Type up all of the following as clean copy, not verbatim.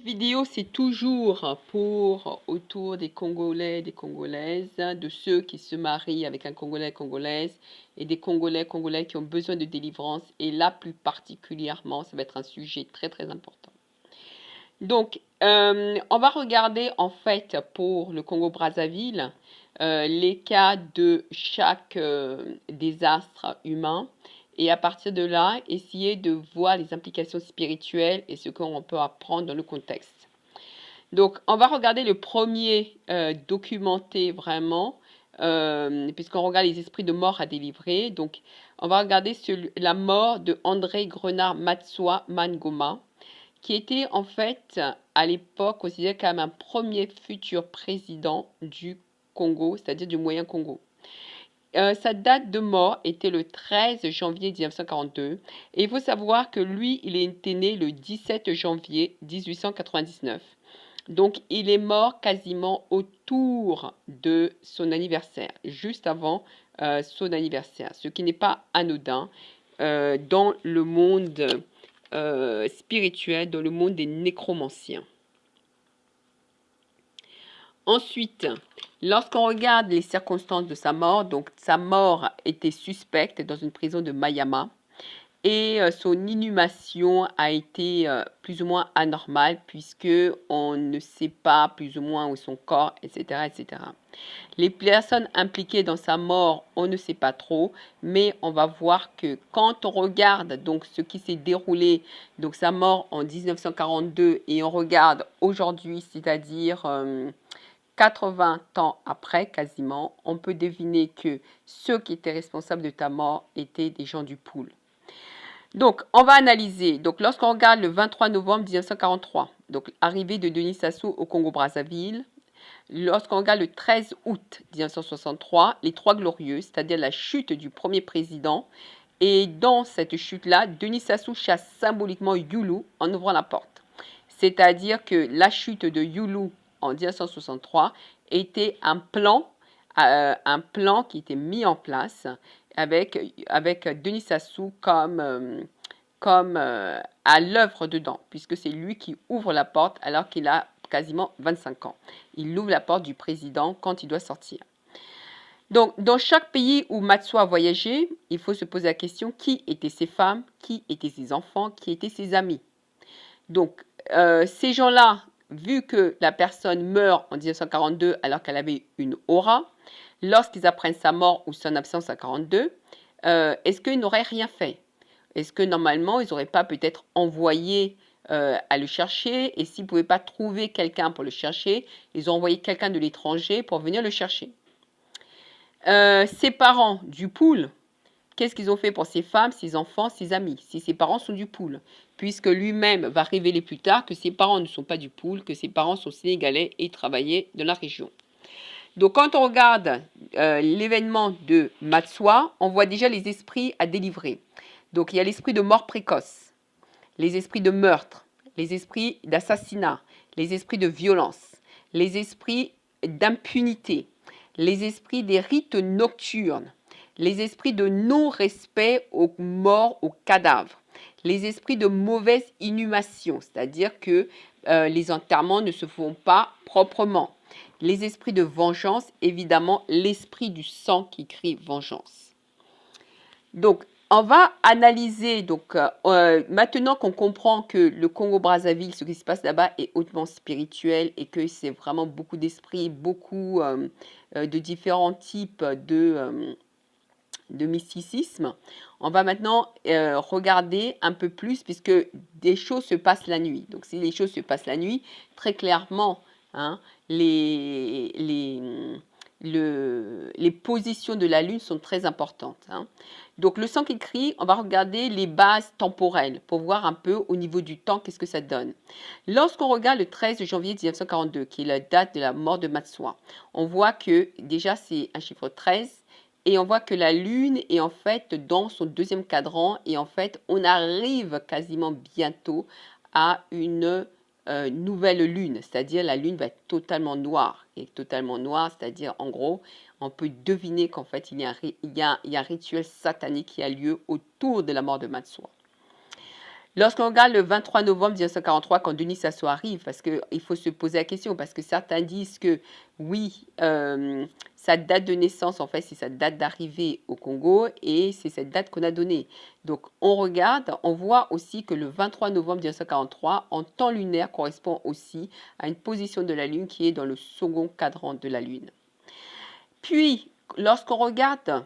Vidéo, c'est toujours pour autour des Congolais, des Congolaises, de ceux qui se marient avec un Congolais, Congolaise, et des Congolais, Congolais qui ont besoin de délivrance. Et là, plus particulièrement, ça va être un sujet très, très important. Donc, on va regarder en fait pour le Congo-Brazzaville les cas de chaque désastre humain et à partir de là, essayer de voir les implications spirituelles et ce qu'on peut apprendre dans le contexte. Donc, on va regarder le premier documenté vraiment, puisqu'on regarde les esprits de mort à délivrer. Donc, on va regarder la mort de André Grenard Matsoa Mangoma, qui était en fait à l'époque considéré comme un premier futur président du Congo, c'est-à-dire du Moyen Congo. Sa date de mort était le 13 janvier 1942 et il faut savoir que lui, il était né le 17 janvier 1899. Donc, il est mort quasiment autour de son anniversaire, juste avant son anniversaire, ce qui n'est pas anodin dans le monde spirituel, dans le monde des nécromanciens. Ensuite, lorsqu'on regarde les circonstances de sa mort, donc sa mort était suspecte dans une prison de Mayama et son inhumation a été plus ou moins anormale puisque on ne sait pas plus ou moins où est son corps, etc., etc. Les personnes impliquées dans sa mort, on ne sait pas trop, mais on va voir que quand on regarde donc ce qui s'est déroulé, donc sa mort en 1942 et on regarde aujourd'hui, c'est-à-dire 80 ans après quasiment, on peut deviner que ceux qui étaient responsables de ta mort étaient des gens du pool. Donc, on va analyser. Donc, lorsqu'on regarde le 23 novembre 1943, donc arrivée de Denis Sassou au Congo-Brazzaville, lorsqu'on regarde le 13 août 1963, les Trois Glorieux, c'est-à-dire la chute du premier président, et dans cette chute-là, Denis Sassou chasse symboliquement Youlou en ouvrant la porte. C'est-à-dire que la chute de Youlou en 1963 était un plan qui était mis en place avec Denis Sassou comme à l'œuvre dedans, puisque c'est lui qui ouvre la porte alors qu'il a quasiment 25 ans. Il ouvre la porte du président quand il doit sortir. Donc, dans chaque pays où Matsoa a voyagé, il faut se poser la question qui étaient ses femmes, qui étaient ses enfants, qui étaient ses amis. Donc, ces gens-là, vu que la personne meurt en 1942 alors qu'elle avait une aura, lorsqu'ils apprennent sa mort ou son absence en 1942, est-ce qu'ils n'auraient rien fait? Est-ce que normalement, ils n'auraient pas peut-être envoyé à le chercher? Et s'ils ne pouvaient pas trouver quelqu'un pour le chercher, ils ont envoyé quelqu'un de l'étranger pour venir le chercher. Ses parents du pool, qu'est-ce qu'ils ont fait pour ses femmes, ses enfants, ses amis, si ses parents sont du pool? Puisque lui-même va révéler plus tard que ses parents ne sont pas du pool, que ses parents sont sénégalais et travaillaient dans la région. Donc, quand on regarde l'événement de Matsoa, on voit déjà les esprits à délivrer. Donc, il y a l'esprit de mort précoce, les esprits de meurtre, les esprits d'assassinat, les esprits de violence, les esprits d'impunité, les esprits des rites nocturnes, les esprits de non-respect aux morts, aux cadavres, les esprits de mauvaise inhumation, c'est-à-dire que les enterrements ne se font pas proprement. Les esprits de vengeance, évidemment, l'esprit du sang qui crie vengeance. Donc, on va analyser, donc, maintenant qu'on comprend que le Congo-Brazzaville, ce qui se passe là-bas est hautement spirituel et que c'est vraiment beaucoup d'esprits, beaucoup de différents types de mysticisme, on va maintenant regarder un peu plus puisque des choses se passent la nuit. Donc, si les choses se passent la nuit, très clairement, hein, les positions de la Lune sont très importantes. Hein. Donc, le sang qui crie, on va regarder les bases temporelles pour voir un peu au niveau du temps qu'est-ce que ça donne. Lorsqu'on regarde le 13 janvier 1942, qui est la date de la mort de Matsoa, on voit que déjà c'est un chiffre 13 et on voit que la Lune est en fait dans son deuxième cadran et en fait on arrive quasiment bientôt à une nouvelle lune, c'est-à-dire la lune va être totalement noire. Et totalement noire, c'est-à-dire en gros, on peut deviner qu'en fait il y a un rituel satanique qui a lieu autour de la mort de Matsoa. Lorsqu'on regarde le 23 novembre 1943, quand Denis Sassou arrive, parce qu'il faut se poser la question, parce que certains disent que oui, sa date de naissance, en fait, c'est sa date d'arrivée au Congo, et c'est cette date qu'on a donnée. Donc, on regarde, on voit aussi que le 23 novembre 1943, en temps lunaire, correspond aussi à une position de la Lune qui est dans le second cadran de la Lune. Puis, lorsqu'on regarde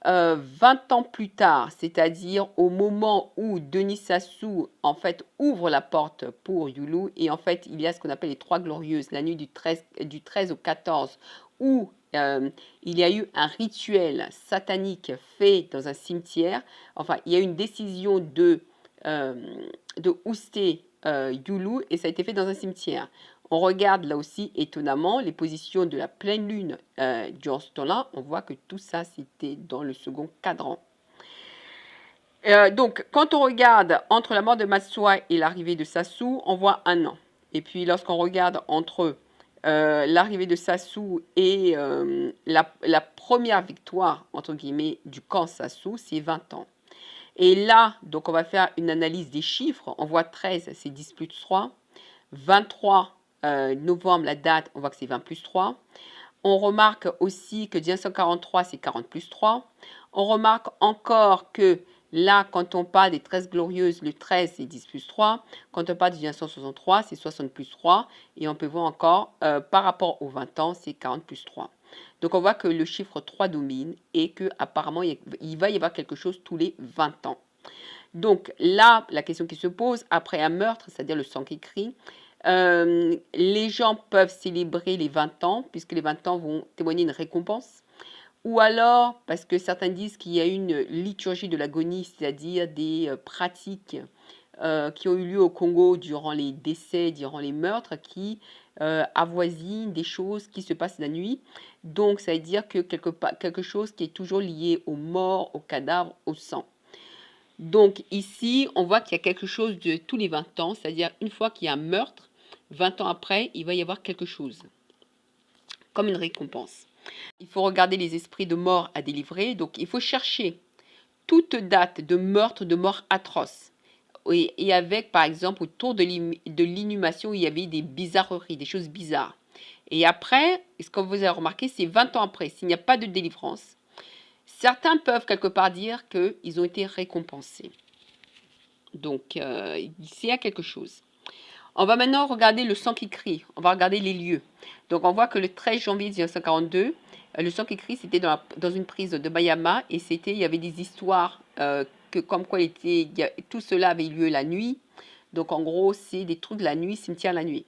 20 ans plus tard, c'est-à-dire au moment où Denis Sassou en fait ouvre la porte pour Youlou, et en fait il y a ce qu'on appelle les Trois Glorieuses, la nuit du 13 au 14, où il y a eu un rituel satanique fait dans un cimetière. Enfin, il y a eu une décision de ouster Youlou, et ça a été fait dans un cimetière. On regarde là aussi, étonnamment, les positions de la pleine lune durant ce temps-là. On voit que tout ça, c'était dans le second cadran. Donc, quand on regarde entre la mort de Matsuai et l'arrivée de Sassou, on voit un an. Et puis, lorsqu'on regarde entre l'arrivée de Sassou et la première victoire, entre guillemets, du camp Sassou, c'est 20 ans. Et là, donc, on va faire une analyse des chiffres. On voit 13, c'est 10 plus 3. 23 novembre, la date, on voit que c'est 20 plus 3. On remarque aussi que 1943, c'est 40 plus 3. On remarque encore que là, quand on parle des 13 glorieuses, le 13, c'est 10 plus 3. Quand on parle de 1963, c'est 60 plus 3. Et on peut voir encore, par rapport aux 20 ans, c'est 40 plus 3. Donc, on voit que le chiffre 3 domine et qu'apparemment, il va y avoir quelque chose tous les 20 ans. Donc, là, la question qui se pose, après un meurtre, c'est-à-dire le sang qui crie, les gens peuvent célébrer les 20 ans, puisque les 20 ans vont témoigner une récompense. Ou alors, parce que certains disent qu'il y a une liturgie de l'agonie, c'est-à-dire des pratiques qui ont eu lieu au Congo durant les décès, durant les meurtres, qui avoisinent des choses qui se passent la nuit. Donc, ça veut dire que quelque chose qui est toujours lié aux morts, aux cadavres, au sang. Donc ici, on voit qu'il y a quelque chose de tous les 20 ans, c'est-à-dire une fois qu'il y a un meurtre, 20 ans après, il va y avoir quelque chose, comme une récompense. Il faut regarder les esprits de mort à délivrer, donc il faut chercher toute date de meurtre, de mort atroce. Et avec, par exemple, autour de l'inhumation, il y avait des bizarreries, des choses bizarres. Et après, ce que vous avez remarqué, c'est 20 ans après, s'il n'y a pas de délivrance, certains peuvent quelque part dire qu'ils ont été récompensés. Donc, ici, il y a quelque chose. On va maintenant regarder le sang qui crie. On va regarder les lieux. Donc, on voit que le 13 janvier 1942, le sang qui crie, c'était dans une prise de Bayama. Et il y avait des histoires comme quoi tout cela avait lieu la nuit. Donc, en gros, c'est des trucs de la nuit, cimetière la nuit.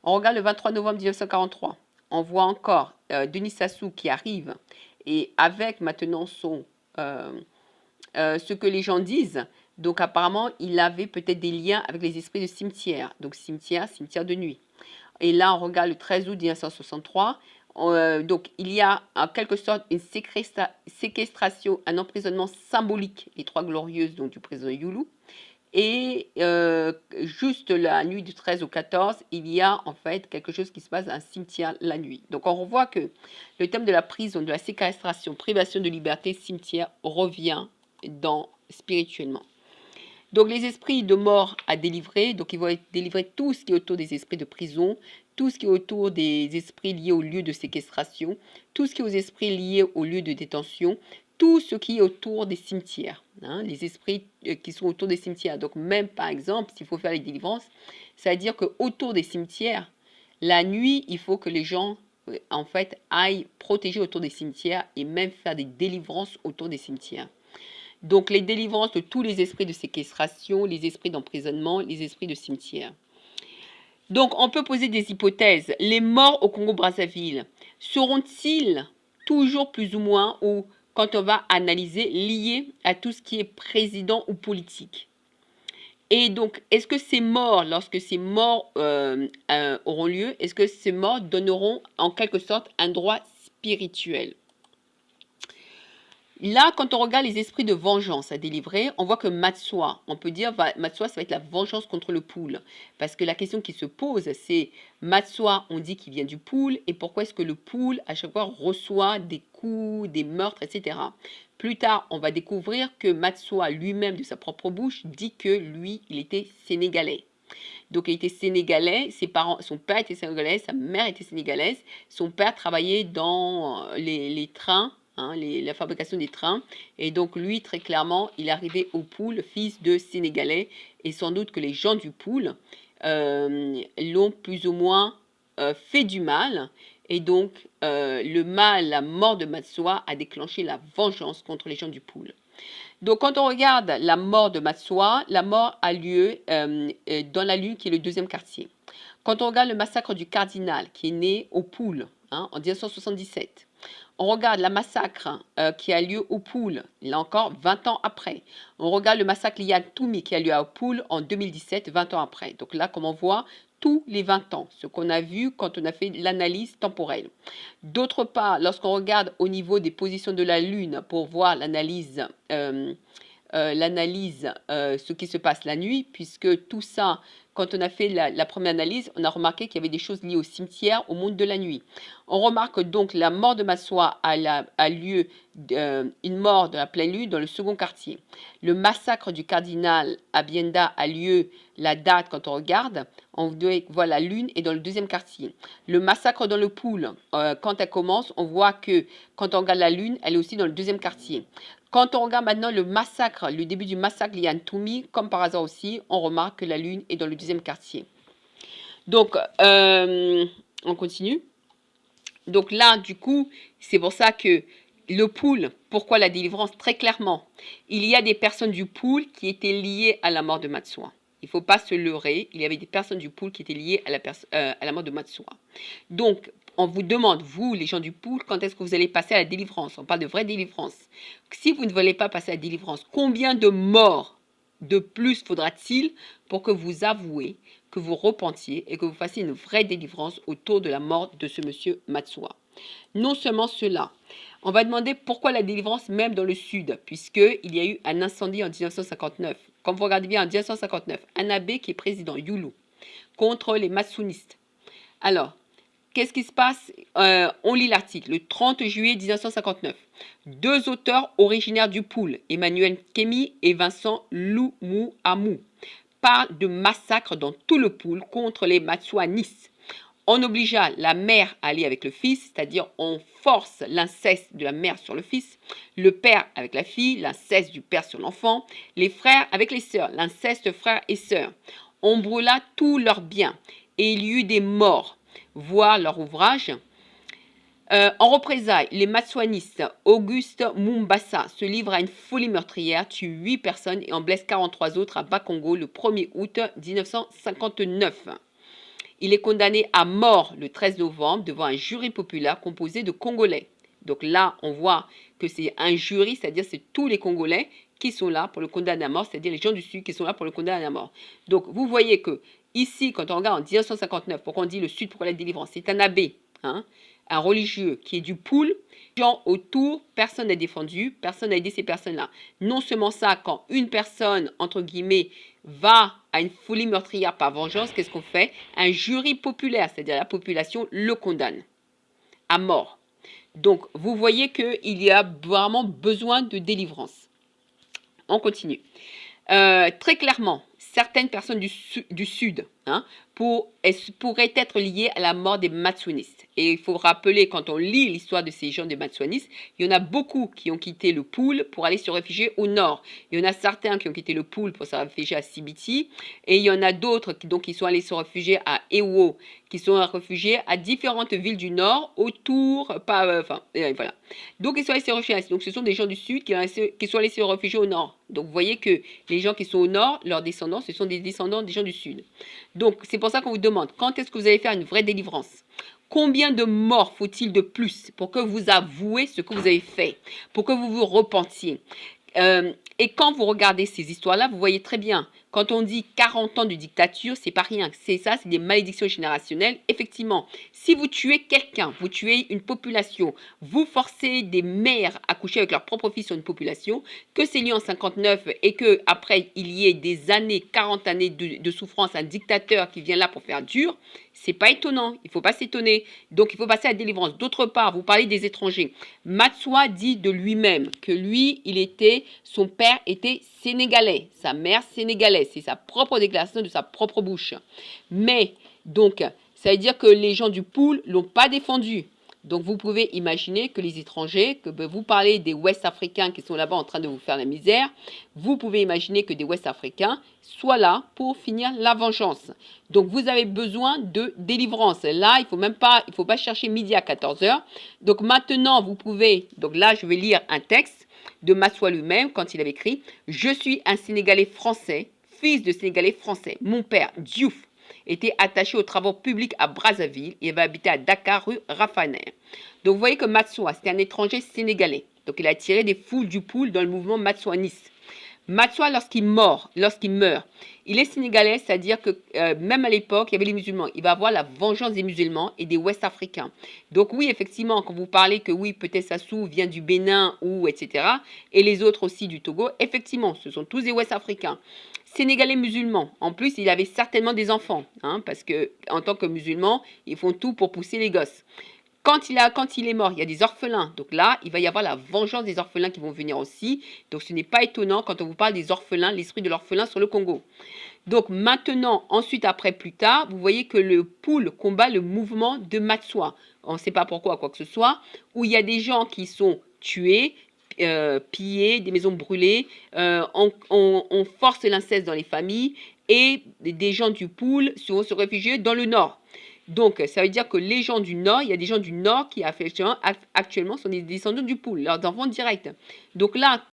On regarde le 23 novembre 1943. On voit encore Denis Sassou qui arrive. Et avec maintenant ce que les gens disent. Donc apparemment, il avait peut-être des liens avec les esprits de cimetière. Donc cimetière de nuit. Et là, on regarde le 13 août 1963. Donc il y a en quelque sorte une séquestration, un emprisonnement symbolique, les Trois Glorieuses, donc du président Youlou. Et juste la nuit du 13 au 14, il y a en fait quelque chose qui se passe à un cimetière la nuit. Donc on revoit que le thème de la prison, de la séquestration, privation de liberté, cimetière revient spirituellement. Donc les esprits de mort à délivrer, donc ils vont délivrer tout ce qui est autour des esprits de prison, tout ce qui est autour des esprits liés au lieu de séquestration, tout ce qui est aux esprits liés au lieu de détention, tout ce qui est autour des cimetières, hein, les esprits qui sont autour des cimetières. Donc même par exemple, s'il faut faire les délivrances, ça veut dire qu'autour des cimetières, la nuit, il faut que les gens en fait aillent protéger autour des cimetières et même faire des délivrances autour des cimetières. Donc les délivrances de tous les esprits de séquestration, les esprits d'emprisonnement, les esprits de cimetière. Donc on peut poser des hypothèses. Les morts au Congo-Brazzaville seront-ils toujours plus ou moins, ou quand on va analyser, liés à tout ce qui est président ou politique? Et donc, est-ce que ces morts, lorsque ces morts auront lieu, est-ce que ces morts donneront en quelque sorte un droit spirituel? Là, quand on regarde les esprits de vengeance à délivrer, on voit que Matsua, on peut dire, Matsua, ça va être la vengeance contre le pool. Parce que la question qui se pose, c'est Matsua, on dit qu'il vient du pool, et pourquoi est-ce que le pool, à chaque fois, reçoit des coups, des meurtres, etc. Plus tard, on va découvrir que Matsua lui-même, de sa propre bouche, dit que lui, il était sénégalais. Donc, il était sénégalais, ses parents, son père était sénégalais, sa mère était sénégalaise, son père travaillait dans les trains, hein, la fabrication des trains, et donc lui, très clairement, il est arrivé au pool, fils de sénégalais, et sans doute que les gens du pool l'ont plus ou moins fait du mal, et donc le mal, la mort de Matsua a déclenché la vengeance contre les gens du pool. Donc, quand on regarde la mort de Matsua, la mort a lieu dans la Lune, qui est le deuxième quartier. Quand on regarde le massacre du cardinal, qui est né au Pool, hein, en 1977, on regarde la massacre qui a lieu au Pool, là encore, 20 ans après. On regarde le massacre Lian Toumi qui a lieu au Pool en 2017, 20 ans après. Donc là, comme on voit, tous les 20 ans, ce qu'on a vu quand on a fait l'analyse temporelle. D'autre part, lorsqu'on regarde au niveau des positions de la Lune pour voir l'analyse, ce qui se passe la nuit, puisque tout ça, quand on a fait la première analyse, on a remarqué qu'il y avait des choses liées au cimetière, au monde de la nuit. On remarque donc la mort de Matsua a lieu, une mort de la pleine lune dans le second quartier. Le massacre du cardinal à Bienda a lieu, la date quand on regarde, on voit la lune est dans le deuxième quartier. Le massacre dans le pool, quand elle commence, on voit que quand on regarde la lune, elle est aussi dans le deuxième quartier. Quand on regarde maintenant le massacre, le début du massacre Lian Toumi, comme par hasard aussi, on remarque que la lune est dans le deuxième quartier. Donc, on continue. Donc là, du coup, c'est pour ça que le pool, pourquoi la délivrance? Très clairement, il y a des personnes du pool qui étaient liées à la mort de Matsua. Il ne faut pas se leurrer, il y avait des personnes du pool qui étaient liées à la mort de Matsua. Donc, on vous demande, vous, les gens du pool, quand est-ce que vous allez passer à la délivrance? On parle de vraie délivrance. Si vous ne voulez pas passer à la délivrance, combien de morts de plus faudra-t-il pour que vous avouez, que vous repentiez et que vous fassiez une vraie délivrance autour de la mort de ce monsieur Matsua? Non seulement cela, on va demander pourquoi la délivrance même dans le sud, puisqu'il y a eu un incendie en 1959. Comme vous regardez bien, en 1959, un abbé qui est président, Yulu, contre les Matsunistes. Alors, qu'est-ce qui se passe? On lit l'article. Le 30 juillet 1959, deux auteurs originaires du Pool, Emmanuel Kemi et Vincent Loumouamou, parlent de massacres dans tout le Pool contre les Matsuanistes. On obligea la mère à aller avec le fils, c'est-à-dire on force l'inceste de la mère sur le fils, le père avec la fille, l'inceste du père sur l'enfant, les frères avec les sœurs, l'inceste frères et sœurs. On brûla tous leurs biens et il y eut des morts, voir leur ouvrage. En représailles, les Matsuanistes, Auguste Mumbassa, se livre à une folie meurtrière, tue 8 personnes et en blesse 43 autres à Bakongo le 1er août 1959. Il est condamné à mort le 13 novembre devant un jury populaire composé de Congolais. Donc là, on voit que c'est un jury, c'est-à-dire c'est tous les Congolais qui sont là pour le condamner à mort, c'est-à-dire les gens du Sud qui sont là pour le condamner à mort. Donc vous voyez que ici, quand on regarde en 1959, pourquoi on dit le Sud, pourquoi la délivrance? C'est un abbé, hein, un religieux qui est du Pool, gens autour, personne n'a défendu, personne n'a aidé ces personnes-là. Non seulement ça, quand une personne, entre guillemets, va à une folie meurtrière par vengeance, qu'est-ce qu'on fait? Un jury populaire, c'est-à-dire la population, le condamne à mort. Donc, vous voyez qu'il y a vraiment besoin de délivrance. On continue. Très clairement, certaines personnes du Sud pourraient être liées à la mort des Matsuanistes. Et il faut rappeler, quand on lit l'histoire de ces gens des Matsuanistes, il y en a beaucoup qui ont quitté le Pool pour aller se réfugier au nord. Il y en a certains qui ont quitté le Pool pour se réfugier à Sibiti. Et il y en a d'autres qui sont allés se réfugier à Ewo, qui sont réfugiés à différentes villes du nord, autour, voilà. Donc ils sont allés se réfugier. Donc ce sont des gens du Sud qui sont allés se réfugier au nord. Donc vous voyez que les gens qui sont au nord, leurs descendants, ce sont des descendants des gens du Sud. Donc c'est pour ça qu'on vous demande, quand est-ce que vous allez faire une vraie délivrance? Combien de morts faut-il de plus pour que vous avouez ce que vous avez fait, pour que vous vous repentiez? Et quand vous regardez ces histoires-là, vous voyez très bien Quand on dit 40 ans de dictature, c'est pas rien. C'est ça, c'est des malédictions générationnelles. Effectivement, si vous tuez quelqu'un, vous tuez une population, vous forcez des mères à coucher avec leur propre fils sur une population, que c'est lié en 59 et que après il y ait des années, 40 années de souffrance, un dictateur qui vient là pour faire dur, c'est pas étonnant. Il faut pas s'étonner. Donc il faut passer à la délivrance. D'autre part, vous parlez des étrangers. Matsoua dit de lui-même que lui, son père était sénégalais, sa mère sénégalaise. C'est sa propre déclaration de sa propre bouche. Mais, donc, ça veut dire que les gens du pool l'ont pas défendu. Donc, vous pouvez imaginer que les étrangers, que vous parlez des Ouest-Africains qui sont là-bas en train de vous faire la misère, vous pouvez imaginer que des Ouest-Africains soient là pour finir la vengeance. Donc, vous avez besoin de délivrance. Là, il faut pas chercher midi à 14 h. Donc, maintenant, vous pouvez, donc là, je vais lire un texte de Matsoua lui-même quand il avait écrit « Je suis un Sénégalais français, fils de Sénégalais français. Mon père, Diouf, était attaché aux travaux publics à Brazzaville et avait habité à Dakar, rue Rafaner. » Donc, vous voyez que Matsoua, c'était un étranger sénégalais. Donc, il a tiré des foules du pool dans le mouvement matsouaniste. Matsoua, lorsqu'il meurt, il est sénégalais, c'est-à-dire que même à l'époque, il y avait les musulmans. Il va avoir la vengeance des musulmans et des Ouest-Africains. Donc oui, effectivement, quand vous parlez que oui, peut-être Sassou vient du Bénin ou etc., et les autres aussi du Togo, effectivement, ce sont tous des Ouest-Africains. Sénégalais musulmans. En plus, il avait certainement des enfants, hein, parce que en tant que musulmans, ils font tout pour pousser les gosses. Quand il est mort, il y a des orphelins. Donc là, il va y avoir la vengeance des orphelins qui vont venir aussi. Donc ce n'est pas étonnant quand on vous parle des orphelins, l'esprit de l'orphelin sur le Congo. Donc maintenant, ensuite, après, plus tard, vous voyez que le pool combat le mouvement de Matsoua. On ne sait pas pourquoi, quoi que ce soit, où il y a des gens qui sont tués, pillés, des maisons brûlées, on force l'inceste dans les familles et des gens du pool vont se réfugier dans le nord. Donc, ça veut dire que les gens du Nord, il y a des gens du Nord qui actuellement sont des descendants du pool, leurs enfants directs. Donc là,